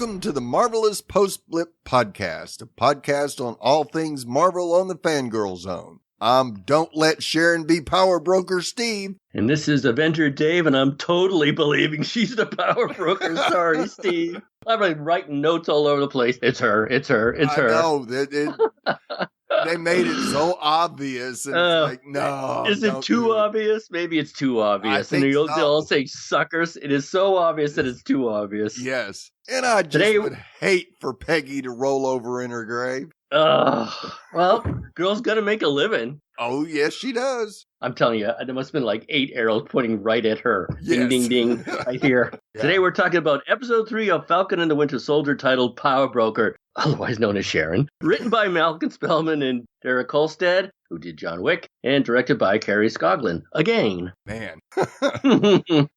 Welcome to the Marvelous Post-Blip Podcast, a podcast on all things Marvel on the Fangirl Zone. I'm Don't Let Sharon Be Power Broker Steve. And this is Avenger Dave, and I'm totally believing she's the power broker. Sorry, Steve. I'm like writing notes all over the place. It's her. I know. They made it so obvious. And it's like, no. Is it too obvious? Maybe it's too obvious. And they'll all say suckers. It is so obvious that it's too obvious. Yes. And I just would hate for Peggy to roll over in her grave. Well, girl's gonna make a living. Oh, yes, she does. I'm telling you, there must have been like 8 arrows pointing right at her. Yes. Ding, ding, ding, right here. Yeah. Today we're talking about episode 3 of Falcon and the Winter Soldier, titled Power Broker, otherwise known as Sharon. Written by Malcolm Spellman and Derek Kolstad, who did John Wick, and directed by Kerry Scoglin. Again. Man.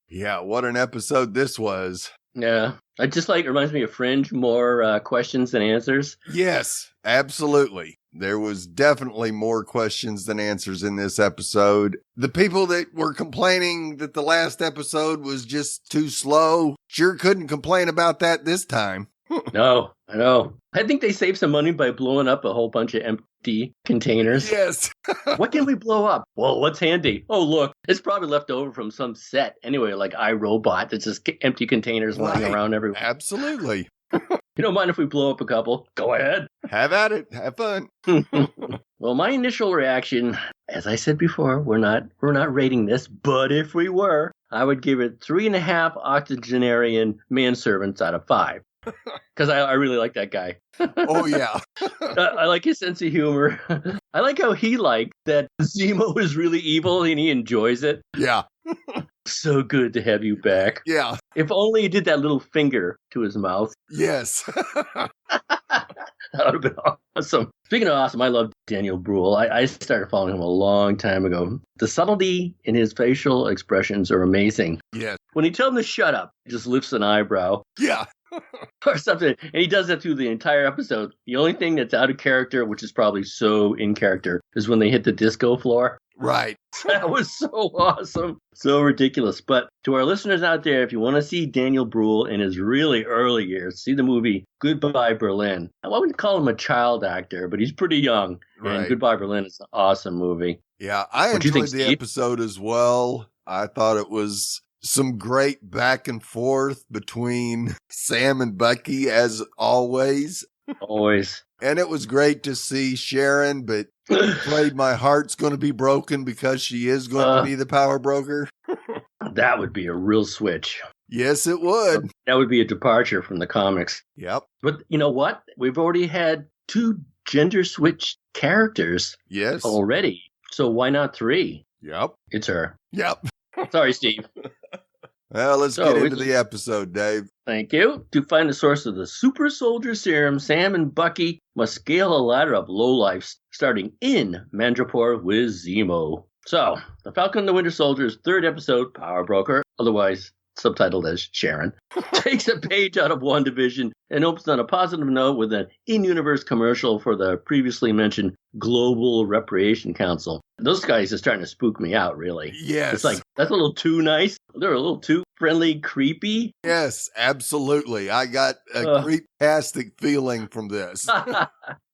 Yeah, what an episode this was. Yeah. I just it reminds me of Fringe, more questions than answers. Yes, absolutely. There was definitely more questions than answers in this episode. The people that were complaining that the last episode was just too slow sure couldn't complain about that this time. No, I know. I think they saved some money by blowing up a whole bunch of empty containers. Yes. What can we blow up? Well, what's handy? Oh, look, it's probably left over from some set. Anyway, like iRobot, that's just empty containers lying around everywhere. Absolutely. You don't mind if we blow up a couple? Go ahead. Have at it. Have fun. Well, my initial reaction, as I said before, we're not rating this, but if we were, I would give it 3.5 octogenarian manservants out of 5. Because I really like that guy. Oh, yeah. I like his sense of humor. I like how he liked that Zemo is really evil and he enjoys it. Yeah. So good to have you back. Yeah. If only he did that little finger to his mouth. Yes. That would have been awesome. Speaking of awesome, I love Daniel Bruhl. I started following him a long time ago. The subtlety in his facial expressions are amazing. Yes. When he tells him to shut up, he just lifts an eyebrow. Yeah. Or something. And he does that through the entire episode. The only thing that's out of character, which is probably so in character, is when they hit the disco floor. Right. That was so awesome. So ridiculous. But to our listeners out there, if you want to see Daniel Bruhl in his really early years, see the movie Goodbye Berlin. I wouldn't call him a child actor, but he's pretty young. Right. And Goodbye Berlin is an awesome movie. Yeah, I enjoyed the episode as well. I thought it was some great back and forth between Sam and Bucky, as always. Always. And it was great to see Sharon, but I'm afraid my heart's going to be broken because she is going to be the power broker. That would be a real switch. Yes, it would. That would be a departure from the comics. Yep. But you know what? We've already had 2 gender switched characters. Yes. Already. So why not 3? Yep. It's her. Yep. Sorry, Steve. Well, let's get into the episode, Dave. Thank you. To find the source of the super soldier serum, Sam and Bucky must scale a ladder of lowlifes, starting in Mandrapore with Zemo. So, the Falcon and the Winter Soldier's 3rd episode, Power Broker, otherwise subtitled as Sharon, takes a page out of WandaVision and opens on a positive note with an in-universe commercial for the previously mentioned Global Reparation Council. Those guys are starting to spook me out, really. Yes. It's like, that's a little too nice. They're a little too friendly, creepy. Yes, absolutely. I got a creep-tastic feeling from this.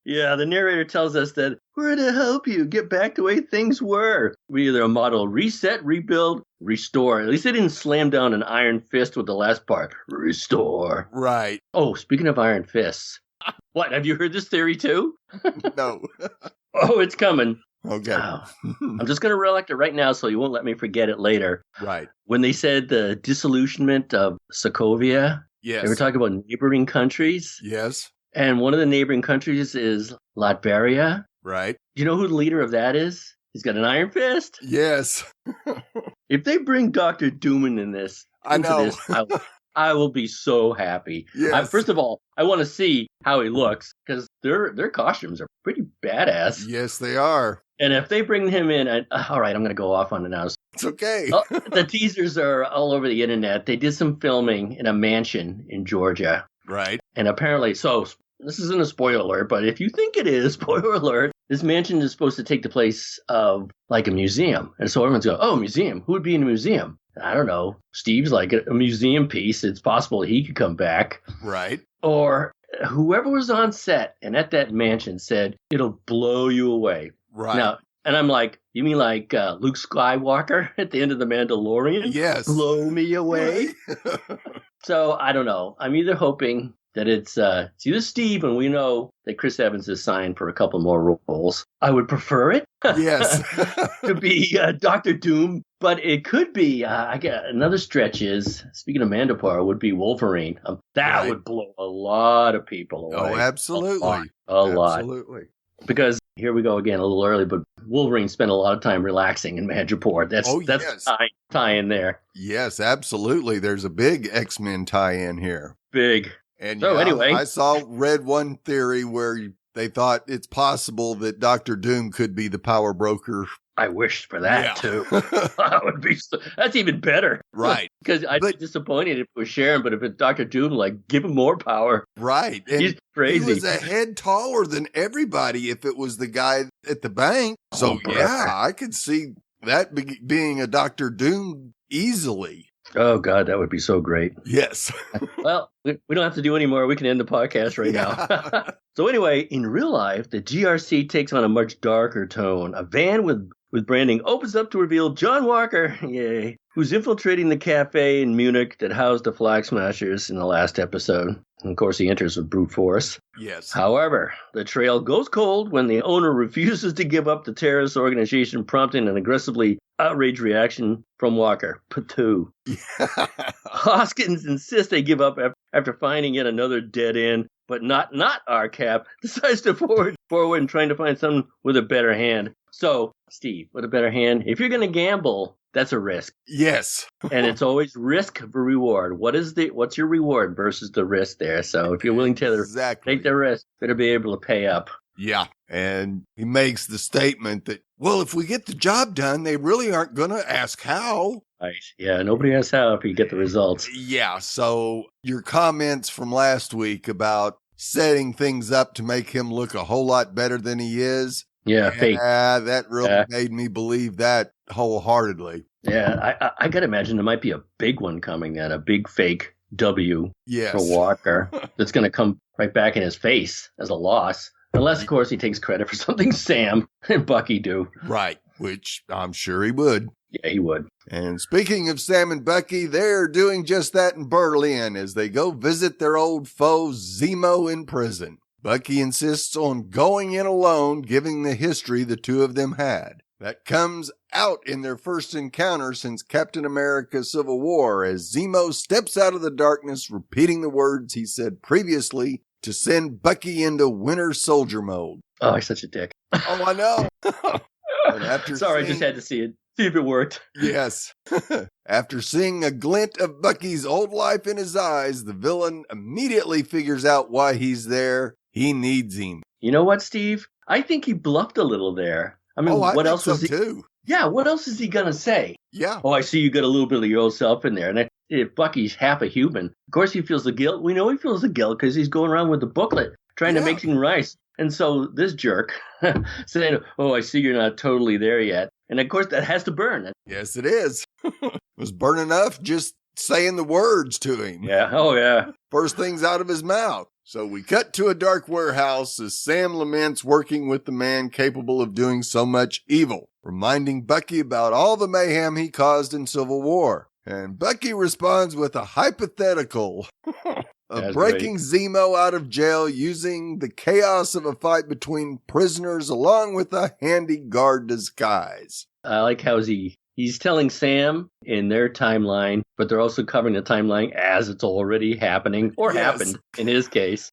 Yeah, the narrator tells us that we're to help you get back to the way things were. We either model reset, rebuild, restore. At least they didn't slam down an iron fist with the last part. Restore. Right. Oh, speaking of iron fists. What, have you heard this theory too? No. Oh, it's coming. Okay. I'm just going to reelect it right now so you won't let me forget it later. Right. When they said the disillusionment of Sokovia, yes, they were talking about neighboring countries. Yes. And one of the neighboring countries is Latveria. Right. Do you know who the leader of that is? He's got an iron fist. Yes. If they bring Dr. Dooman in this, I will be so happy. Yes. First of all, I want to see how he looks because their costumes are pretty badass. Yes, they are. And if they bring him in, all right, I'm going to go off on it now. It's okay. The teasers are all over the internet. They did some filming in a mansion in Georgia. Right. And apparently, so this isn't a spoiler alert, but if you think it is, spoiler alert, this mansion is supposed to take the place of like a museum. And so everyone's going, oh, museum. Who would be in a museum? I don't know. Steve's like a museum piece. It's possible he could come back. Right. or whoever was on set and at that mansion said, it'll blow you away. Right. Now, and I'm like, you mean like Luke Skywalker at the end of The Mandalorian? Yes. Blow me away? Right. So, I don't know. I'm either hoping that it's either Steve, and we know that Chris Evans is signed for a couple more roles. I would prefer it. Yes. To be Dr. Doom, but it could be, I get another stretch is, speaking of Mandapore, would be Wolverine. That would blow a lot of people away. Oh, absolutely. A lot. Absolutely. Because here we go again a little early, but Wolverine spent a lot of time relaxing in Madripoor. That's yes. tie in there. Yes, absolutely. There's a big X-Men tie-in here. Big. And so anyway, I read one theory where they thought it's possible that Dr. Doom could be the power broker. I wished for that too. That would be that's even better. Right. Because I'd be disappointed if it was Sharon, but if it's Dr. Doom, like, give him more power. Right. And he's crazy. He was a head taller than everybody if it was the guy at the bank. So, I could see that being a Dr. Doom easily. Oh, God, that would be so great. Yes. Well, we don't have to do any more. We can end the podcast right now. So anyway, in real life, the GRC takes on a much darker tone. A van with branding opens up to reveal John Walker, yay, who's infiltrating the cafe in Munich that housed the Flag Smashers in the last episode. And of course, he enters with brute force. Yes. However, the trail goes cold when the owner refuses to give up the terrorist organization, prompting an aggressively outraged reaction from Walker. Patoo. Hoskins insists they give up after finding yet another dead end, but not our Cap decides to forward and trying to find someone with a better hand. So, Steve, with a better hand, if you're going to gamble, that's a risk. Yes. And it's always risk for reward. What's your reward versus the risk there? So if you're willing to take the risk, better be able to pay up. Yeah. And he makes the statement that, well, if we get the job done, they really aren't going to ask how. Right. Yeah. Nobody asks how if you get the results. Yeah. So your comments from last week about setting things up to make him look a whole lot better than he is. Yeah. Fake. That really made me believe that wholeheartedly. Yeah. I got to imagine there might be a big one coming then, a big fake W for Walker that's going to come right back in his face as a loss. Unless, of course, he takes credit for something Sam and Bucky do. Right, which I'm sure he would. Yeah, he would. And speaking of Sam and Bucky, they're doing just that in Berlin as they go visit their old foe Zemo in prison. Bucky insists on going in alone, giving the history the two of them had. That comes out in their first encounter since Captain America Civil War as Zemo steps out of the darkness, repeating the words he said previously to send Bucky into Winter Soldier mode. Oh, he's such a dick. Oh, I know. I just had to see it. See if it worked. Yes. After seeing a glint of Bucky's old life in his eyes, the villain immediately figures out why he's there. He needs him. You know what, Steve? I think he bluffed a little there. I mean, what else was he? Too. Yeah, what else is he going to say? Yeah. Oh, I see you got a little bit of your old self in there. And if Bucky's half a human, of course he feels the guilt. We know he feels the guilt because he's going around with the booklet trying to make things right. And so this jerk saying, oh, I see you're not totally there yet. And of course that has to burn. Yes, it is. It was burning enough just saying the words to him. Yeah. Oh, yeah. First things out of his mouth. So we cut to a dark warehouse as Sam laments working with the man capable of doing so much evil, reminding Bucky about all the mayhem he caused in Civil War. And Bucky responds with a hypothetical of breaking Zemo out of jail using the chaos of a fight between prisoners along with a handy guard disguise. I like how he's telling Sam in their timeline, but they're also covering the timeline as it's already happening, or happened in his case.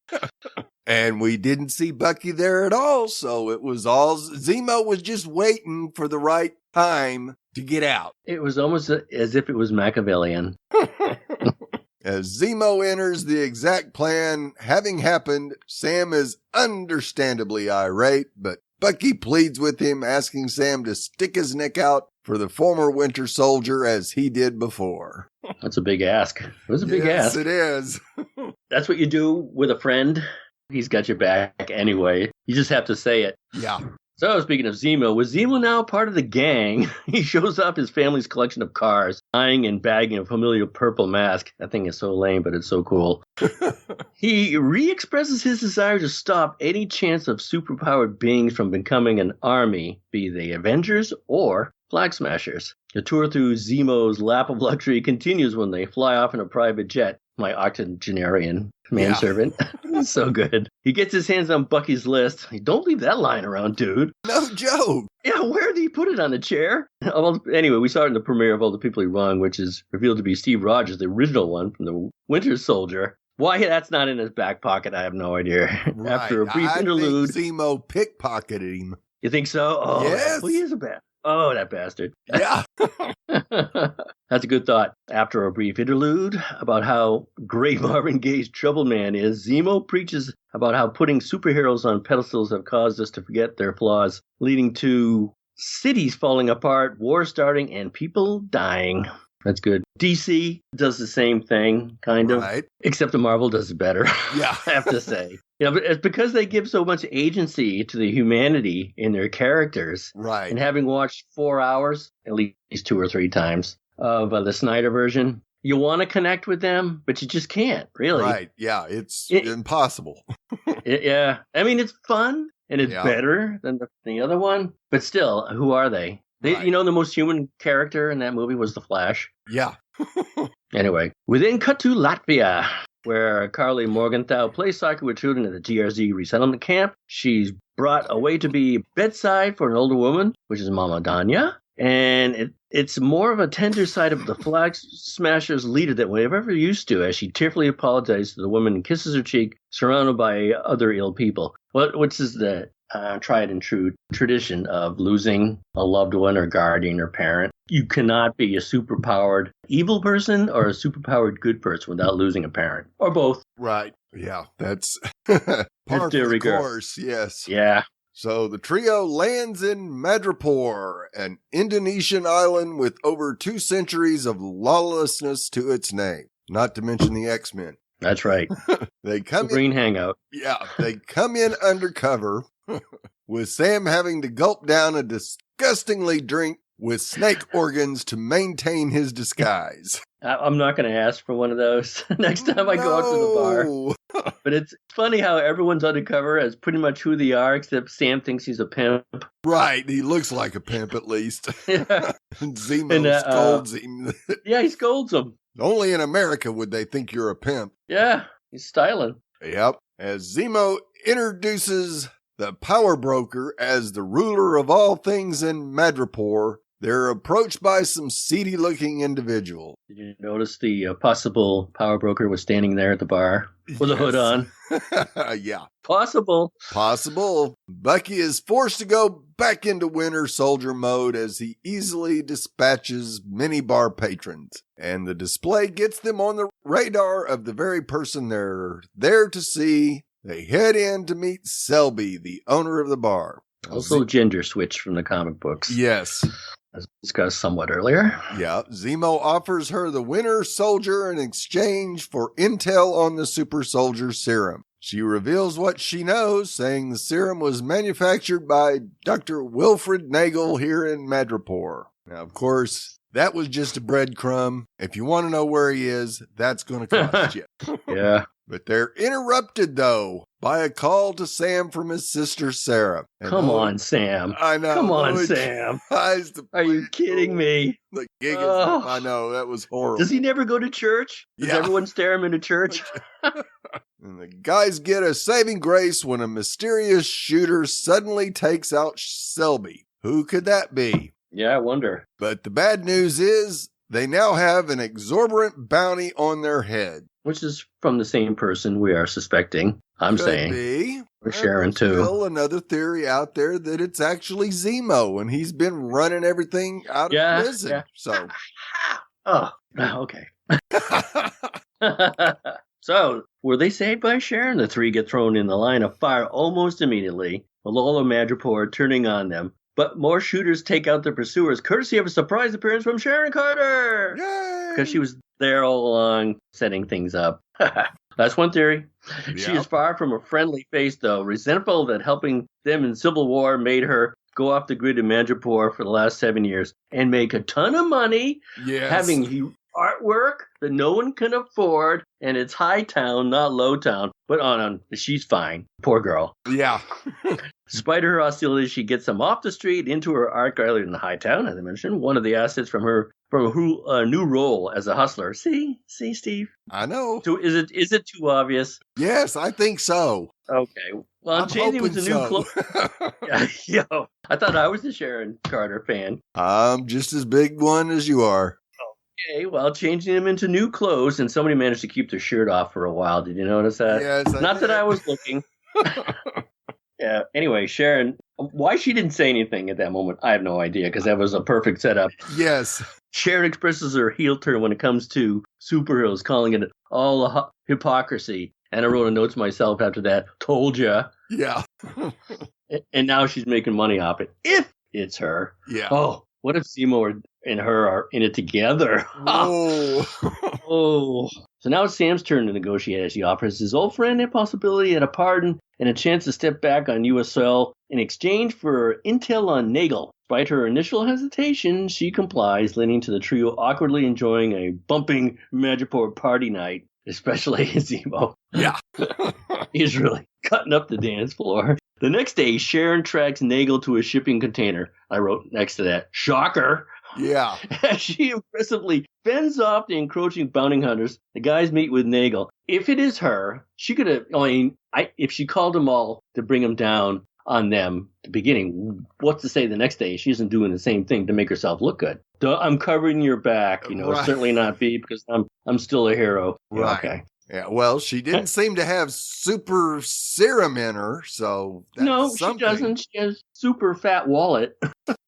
And we didn't see Bucky there at all, so it was all Zemo was just waiting for the right time to get out. It was almost as if it was Machiavellian. As Zemo enters the exact plan having happened, Sam is understandably irate, but Bucky pleads with him, asking Sam to stick his neck out for the former Winter Soldier as he did before. That's a big ask. It was a big ask. Yes, it is. That's what you do with a friend. He's got your back anyway. You just have to say it. Yeah. So, speaking of Zemo, was Zemo now part of the gang? He shows off his family's collection of cars, eyeing and bagging a familiar purple mask. That thing is so lame, but it's so cool. He re-expresses his desire to stop any chance of superpowered beings from becoming an army, be they Avengers or Flag Smashers. The tour through Zemos Lap of Luxury continues when they fly off in a private jet. My octogenarian manservant. So good. He gets his hands on Bucky's list. Don't leave that lying around, dude. No joke. Yeah, where did he put it on a chair? Anyway, we saw it in the premiere of All the People He Wronged, which is revealed to be Steve Rogers, the original one from the Winter Soldier. Why that's not in his back pocket, I have no idea. Right. After a brief interlude. I think Zemo pickpocketed him. You think so? Oh, yes. Well, he is a bastard. Oh, that bastard. Yeah. That's a good thought. After a brief interlude about how great Marvin Gaye's Trouble Man is, Zemo preaches about how putting superheroes on pedestals have caused us to forget their flaws, leading to cities falling apart, wars starting, and people dying. That's good. DC does the same thing, kind of. Right. Except the Marvel does it better, Yeah. I have to say. Yeah, but it's because they give so much agency to the humanity in their characters. Right. And having watched 4 hours, at least 2 or 3 times, of the Snyder version, you want to connect with them, but you just can't, really. Right. Yeah. It's impossible. Yeah. I mean, it's fun, and it's better than the other one. But still, who are they? Right. You know, the most human character in that movie was the Flash. Yeah. Anyway, we then cut to Latvia, where Carly Morgenthau plays soccer with children at the GRZ resettlement camp. She's brought away to be bedside for an older woman, which is Mama Danya. And it's more of a tender side of the Flag Smashers leader than we've ever used to, as she tearfully apologizes to the woman and kisses her cheek, surrounded by other ill people. Which is the tried and true tradition of losing a loved one or guardian or parent. You cannot be a superpowered evil person or a superpowered good person without losing a parent. Or both. Right. Yeah. That's part of the course. Yes. Yeah. So the trio lands in Madripoor, an Indonesian island with over 2 centuries of lawlessness to its name. Not to mention the X-Men. That's right. They come Green hangout. Yeah. They come in undercover with Sam having to gulp down a disgustingly drink with snake organs to maintain his disguise. I'm not going to ask for one of those next time I go out to the bar. But it's funny how everyone's undercover as pretty much who they are, except Sam thinks he's a pimp. Right. He looks like a pimp at least. Yeah. And Zemo scolds him. Yeah, he scolds him. Only in America would they think you're a pimp. Yeah, he's styling. Yep. As Zemo introduces the power broker as the ruler of all things in Madripoor, they're approached by some seedy-looking individual. Did you notice the possible power broker was standing there at the bar with a hood on? Yeah. Possible. Bucky is forced to go back into Winter Soldier mode as he easily dispatches many bar patrons. And the display gets them on the radar of the very person they're there to see. They head in to meet Selby, the owner of the bar. Also gender switch from the comic books. Yes. As discussed somewhat earlier. Yeah. Zemo offers her the Winter Soldier in exchange for intel on the Super Soldier Serum. She reveals what she knows, saying the serum was manufactured by Dr. Wilfred Nagel here in Madripoor. Now, of course, that was just a breadcrumb. If you want to know where he is, that's going to cost you. Yeah. But they're interrupted, though, by a call to Sam from his sister, Sarah. And Come on, Sam. I know. Come on, Sam. Are you kidding me? The gig is up. I know. That was horrible. Does he never go to church? Does everyone stare him into church? And the guys get a saving grace when a mysterious shooter suddenly takes out Selby. Who could that be? Yeah, I wonder. But the bad news is they now have an exorbitant bounty on their head. Which is from the same person we are suspecting, I'm saying. Could be. Or Sharon, too. There's still another theory out there that it's actually Zemo, and he's been running everything out of prison. Yeah. So. Oh, okay. So, were they saved by Sharon? The 3 get thrown in the line of fire almost immediately, with all of Madripoor turning on them. But more shooters take out their pursuers, courtesy of a surprise appearance from Sharon Carter! Yay! Because she was there all along, setting things up. That's one theory. Yep. She is far from a friendly face, though, resentful that helping them in Civil War made her go off the grid in Mandrapore for the last 7 years and make a ton of money, having artwork that no one can afford, and it's high town, not low town. But she's fine. Poor girl. Yeah. Despite her hostility, she gets them off the street into her art gallery in the high town, as I mentioned, one of the assets from her new role as a hustler. See, Steve? I know. So is it too obvious? Yes, I think so. Okay. Well, I'm changing him to new clothes. Yo, I thought I was a Sharon Carter fan. I'm just as big one as you are. Okay, well, changing him into new clothes, and somebody managed to keep their shirt off for a while. Did you notice that? Yes, I Not did. that I was looking. Yeah. Anyway, Sharon, why she didn't say anything at that moment, I have no idea, because that was a perfect setup. Yes. Sharon expresses her heel turn when it comes to superheroes, calling it all hypocrisy. And I wrote a note to myself after that, told ya. Yeah. And now she's making money off it, if it's her. Yeah. Oh, what if Zemo and her are in it together? Oh. So now it's Sam's turn to negotiate as he offers his old friend a possibility at a pardon and a chance to step back on U.S. soil in exchange for intel on Nagel. Despite her initial hesitation, she complies, leading to the trio awkwardly enjoying a bumping Madripoor party night, especially Zemo. Yeah. He's really cutting up the dance floor. The next day, Sharon tracks Nagel to a shipping container. I wrote next to that, shocker. Yeah. As she impressively fends off the encroaching bounty hunters, the guys meet with Nagel. If it is her, she could have, if she called them all to bring them down on them at the beginning, what's to say the next day she isn't doing the same thing to make herself look good? I'm covering your back, Right. Certainly not be, because I'm still a hero. Right. Okay. Yeah, well, she didn't seem to have super serum in her, so that's No, something. she doesn't. She has super fat wallet.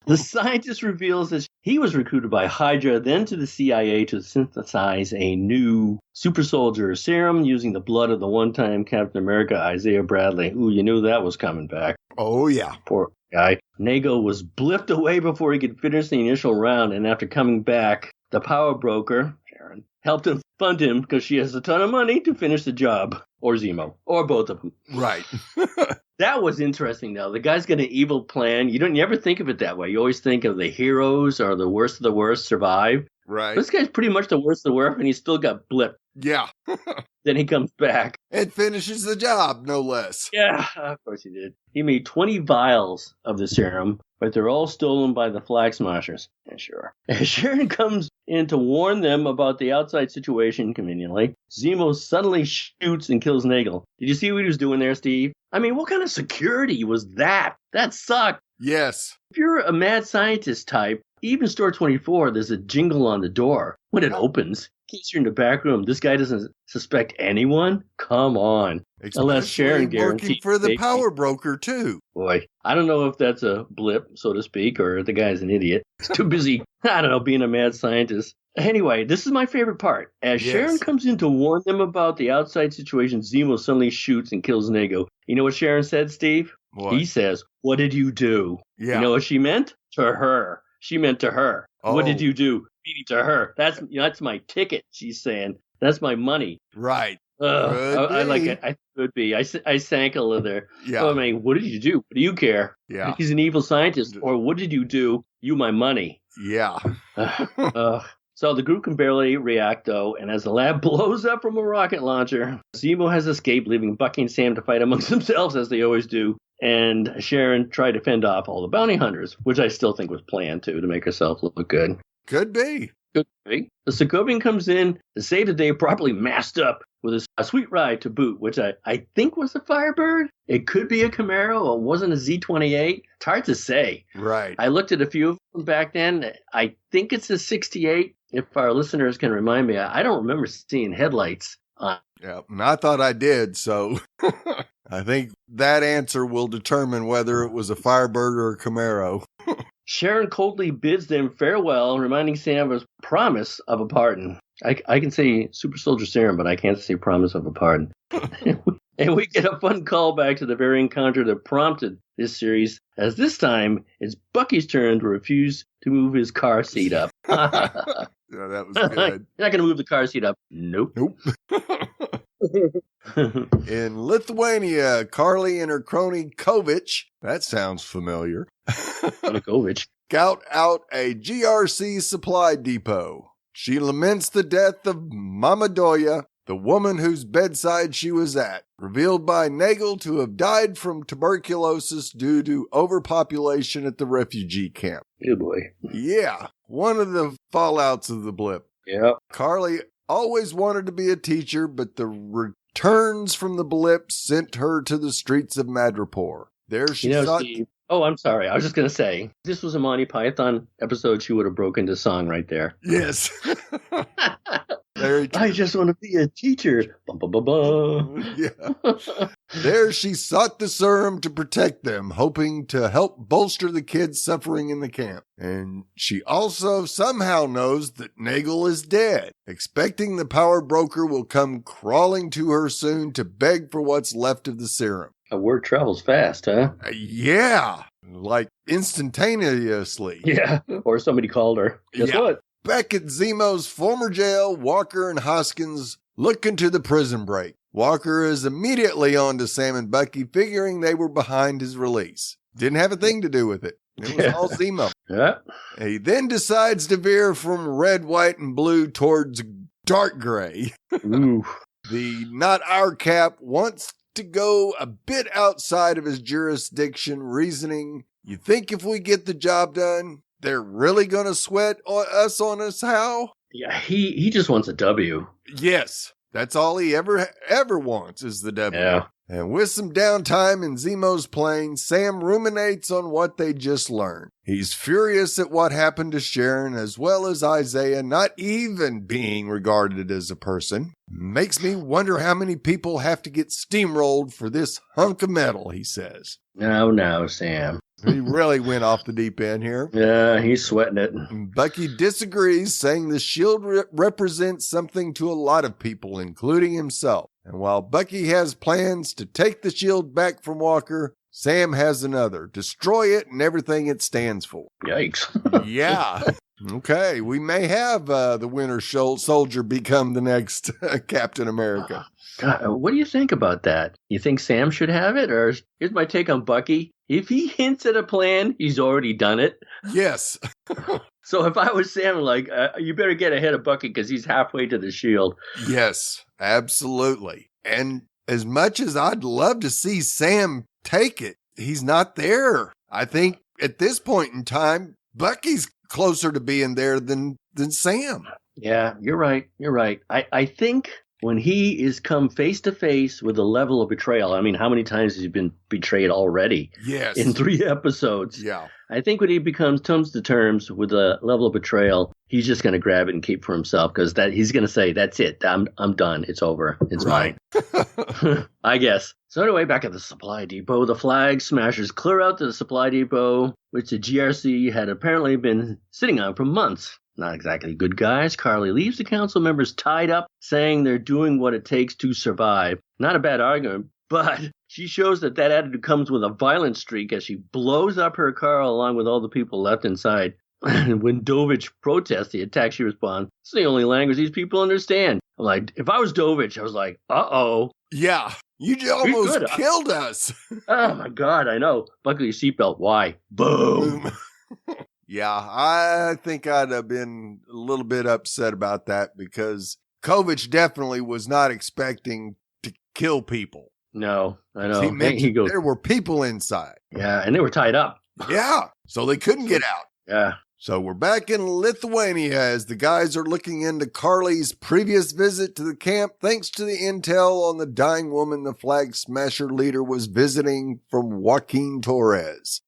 The scientist reveals that he was recruited by Hydra, then to the CIA to synthesize a new super soldier serum using the blood of the one-time Captain America, Isaiah Bradley. Ooh, you knew that was coming back. Oh, yeah. Poor guy. Nagel was blipped away before he could finish the initial round, and after coming back, the power broker, Sharon, helped him fund him because she has a ton of money to finish the job. Or Zemo. Or both of them. Right. That was interesting, though. The guy's got an evil plan. You never think of it that way. You always think of the heroes or the worst of the worst survive. Right. This guy's pretty much the worst of the worst, and he's still got blipped. Yeah. Then he comes back. And finishes the job, no less. Yeah, of course he did. He made 20 vials of the serum, but they're all stolen by the Flag Smashers. Yeah, sure. As Sharon comes in to warn them about the outside situation, conveniently, Zemo suddenly shoots and kills Nagel. Did you see what he was doing there, Steve? I mean, what kind of security was that? That sucked. Yes. If you're a mad scientist type, even Store 24, there's a jingle on the door when it opens. In case you're in the back room, this guy doesn't suspect anyone? Come on. Unless Sharon Especially guarantees. working for the power broker, too. Boy, I don't know if that's a blip, so to speak, or the guy's an idiot. He's too busy, being a mad scientist. Anyway, this is my favorite part. As Sharon comes in to warn them about the outside situation, Zemo suddenly shoots and kills Nagel. You know what Sharon said, Steve? What? He says, "What did you do?" Yeah. You know what she meant? To her. She meant to her. Oh. What did you do? Meaning to her. That's my ticket, she's saying. That's my money. Right. I like it. I could be. I sank a little there. Yeah. I mean, what did you do? What do you care? Yeah. He's an evil scientist. Or what did you do? You my money. Yeah. So the group can barely react, though, and as the lab blows up from a rocket launcher, Zemo has escaped, leaving Bucky and Sam to fight amongst themselves, as they always do, and Sharon tried to fend off all the bounty hunters, which I still think was planned, too, to make herself look good. Could be. Could be. The Sokovian comes in to save the day, properly masked up, with a sweet ride to boot, which I think was a Firebird. It could be a Camaro. It wasn't a Z28. It's hard to say. Right. I looked at a few of them back then. I think it's a 68. If our listeners can remind me, I don't remember seeing headlights on. Yeah, and I thought I did, so I think that answer will determine whether it was a Firebird or a Camaro. Sharon coldly bids them farewell, reminding Sam of his promise of a pardon. I can say Super Soldier Serum, but I can't say promise of a pardon. And we get a fun callback to the very encounter that prompted this series, as this time it's Bucky's turn to refuse to move his car seat up. Yeah, that was good. You're not going to move the car seat up. Nope. In Lithuania, Carly and her crony Kovich, that sounds familiar, scout out a GRC supply depot. She laments the death of Mama Doya, the woman whose bedside she was at, revealed by Nagel to have died from tuberculosis due to overpopulation at the refugee camp. Good boy. Yeah, one of the fallouts of the blip. Yep. Carly always wanted to be a teacher, but the returns from the blip sent her to the streets of Madripoor. There she thought... Oh, I'm sorry. I was just going to say, this was a Monty Python episode. She would have broken into song right there. Yes. I just want to be a teacher. Bum, bum, bum, bum. Yeah. There she sought the serum to protect them, hoping to help bolster the kids suffering in the camp. And she also somehow knows that Nagel is dead, expecting the power broker will come crawling to her soon to beg for what's left of the serum. A word travels fast, huh? Yeah, like instantaneously. Yeah, or somebody called her. Guess what? Back at Zemo's former jail, Walker and Hoskins look into the prison break. Walker is immediately on to Sam and Bucky, figuring they were behind his release. Didn't have a thing to do with it. It was all Zemo. Yeah. He then decides to veer from red, white, and blue towards dark gray. Ooh. The Not Our Cap wants to go a bit outside of his jurisdiction, reasoning, you think if we get the job done, they're really going to sweat on us how? Yeah, he just wants a W. Yes, that's all he ever wants is the W. Yeah. And with some downtime in Zemo's plane, Sam ruminates on what they just learned. He's furious at what happened to Sharon, as well as Isaiah not even being regarded as a person. Makes me wonder how many people have to get steamrolled for this hunk of metal, he says. No, Sam. He really went off the deep end here. Yeah, he's sweating it. Bucky disagrees, saying the shield represents something to a lot of people, including himself. And while Bucky has plans to take the shield back from Walker, Sam has another. Destroy it and everything it stands for. Yikes. Yeah. Okay, we may have the Winter Soldier become the next Captain America. God, what do you think about that? You think Sam should have it? Or here's my take on Bucky. If he hints at a plan, he's already done it. Yes. So if I was Sam, like, you better get ahead of Bucky because he's halfway to the shield. Yes, absolutely. And as much as I'd love to see Sam take it, he's not there. I think at this point in time, Bucky's closer to being there than Sam. Yeah, you're right. I think when he is come face to face with a level of betrayal, I mean, how many times has he been betrayed already? Yes. In 3 episodes. Yeah. I think when he comes to terms with a level of betrayal, he's just going to grab it and keep for himself because he's going to say, that's it. I'm done. It's over. It's right. Mine. I guess. So anyway, back at the supply depot, the flag smashers clear out to the supply depot, which the GRC had apparently been sitting on for months. Not exactly good guys. Carly leaves the council members tied up, saying they're doing what it takes to survive. Not a bad argument, but she shows that attitude comes with a violent streak as she blows up her car along with all the people left inside. When Dovich protests the attack, she responds, "It's the only language these people understand." I'm like, if I was Dovich, I was like, uh-oh. Yeah, you almost killed us. Oh, my God, I know. Buckle your seatbelt. Why? Boom. Yeah, I think I'd have been a little bit upset about that because Kovich definitely was not expecting to kill people. No, I know. He mentioned there were people inside. Yeah, and they were tied up. Yeah, so they couldn't get out. Yeah. So we're back in Lithuania as the guys are looking into Carly's previous visit to the camp thanks to the intel on the dying woman the flag smasher leader was visiting from Joaquin Torres.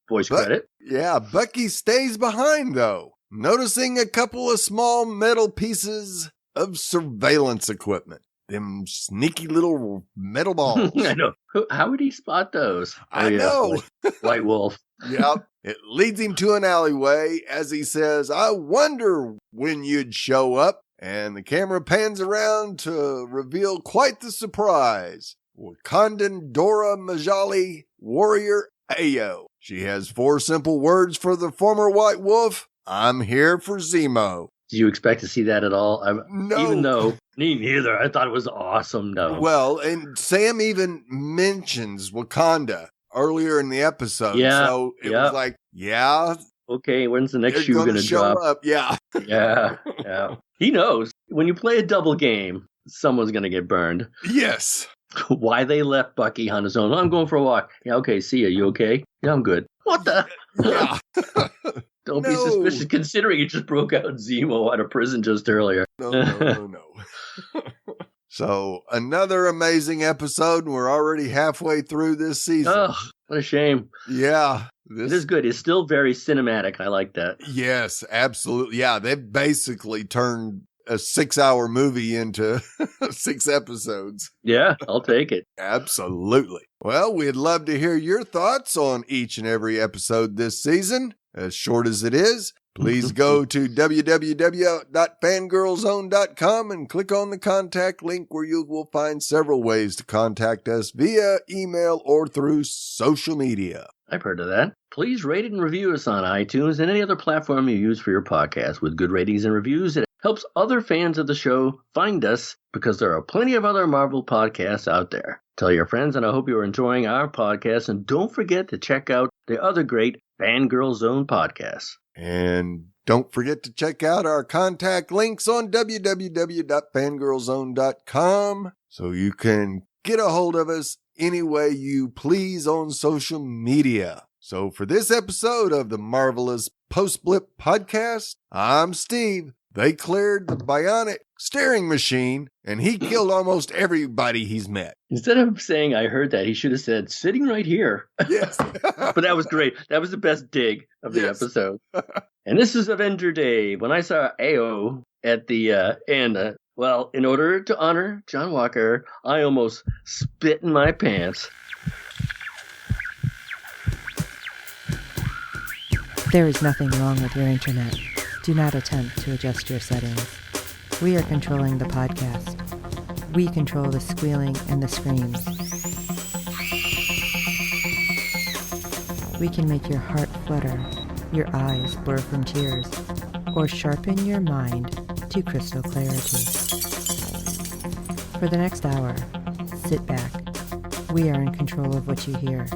Voice credit. Yeah, Bucky stays behind though, noticing a couple of small metal pieces of surveillance equipment. Them sneaky little metal balls. I know. How would he spot those? I know. White Wolf. Yep. It leads him to an alleyway as he says, "I wonder when you'd show up." And the camera pans around to reveal quite the surprise. Wakandan Dora Majali, warrior Ayo. She has 4 simple words for the former White Wolf. "I'm here for Zemo." Do you expect to see that at all? No. Even though, me neither. I thought it was awesome. No. Well, and Sam even mentions Wakanda earlier in the episode. Yeah. So it was like, yeah. Okay, when's the next shoe going going to drop? Up? Yeah. Yeah. He knows. When you play a double game, someone's going to get burned. Yes. Why they left Bucky on his own. I'm going for a walk. Yeah, okay, see ya. You okay? Yeah, I'm good. What the? Yeah. Don't be suspicious, considering you just broke out Zemo out of prison just earlier. No. So, another amazing episode, and we're already halfway through this season. Oh, what a shame. Yeah. It is good. It's still very cinematic. I like that. Yes, absolutely. Yeah, they've basically turned a 6-hour movie into 6 episodes. Yeah, I'll take it. Absolutely. Well, we'd love to hear your thoughts on each and every episode this season. As short as it is, please go to www.fangirlzone.com and click on the contact link where you will find several ways to contact us via email or through social media. I've heard of that. Please rate and review us on iTunes and any other platform you use for your podcast. With good ratings and reviews, it helps other fans of the show find us because there are plenty of other Marvel podcasts out there. Tell your friends, and I hope you're enjoying our podcast. And don't forget to check out the other great Fangirl Zone podcasts. And don't forget to check out our contact links on www.fangirlzone.com so you can get a hold of us any way you please on social media. So for this episode of the Marvelous Post-Blip Podcast, I'm Steve. They cleared the bionic steering machine, and he killed almost everybody he's met. Instead of saying, I heard that, he should have said, sitting right here. Yes. But that was great. That was the best dig of the episode. And this is Avenger Day. When I saw AO at the end, well, in order to honor John Walker, I almost spit in my pants. There is nothing wrong with your internet. Do not attempt to adjust your settings. We are controlling the podcast. We control the squealing and the screams. We can make your heart flutter, your eyes blur from tears, or sharpen your mind to crystal clarity. For the next hour, sit back. We are in control of what you hear.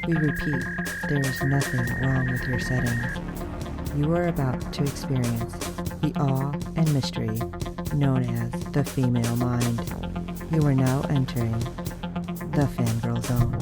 We repeat, there is nothing wrong with your settings. You are about to experience the awe and mystery known as the female mind. You are now entering the Fangirl Zone.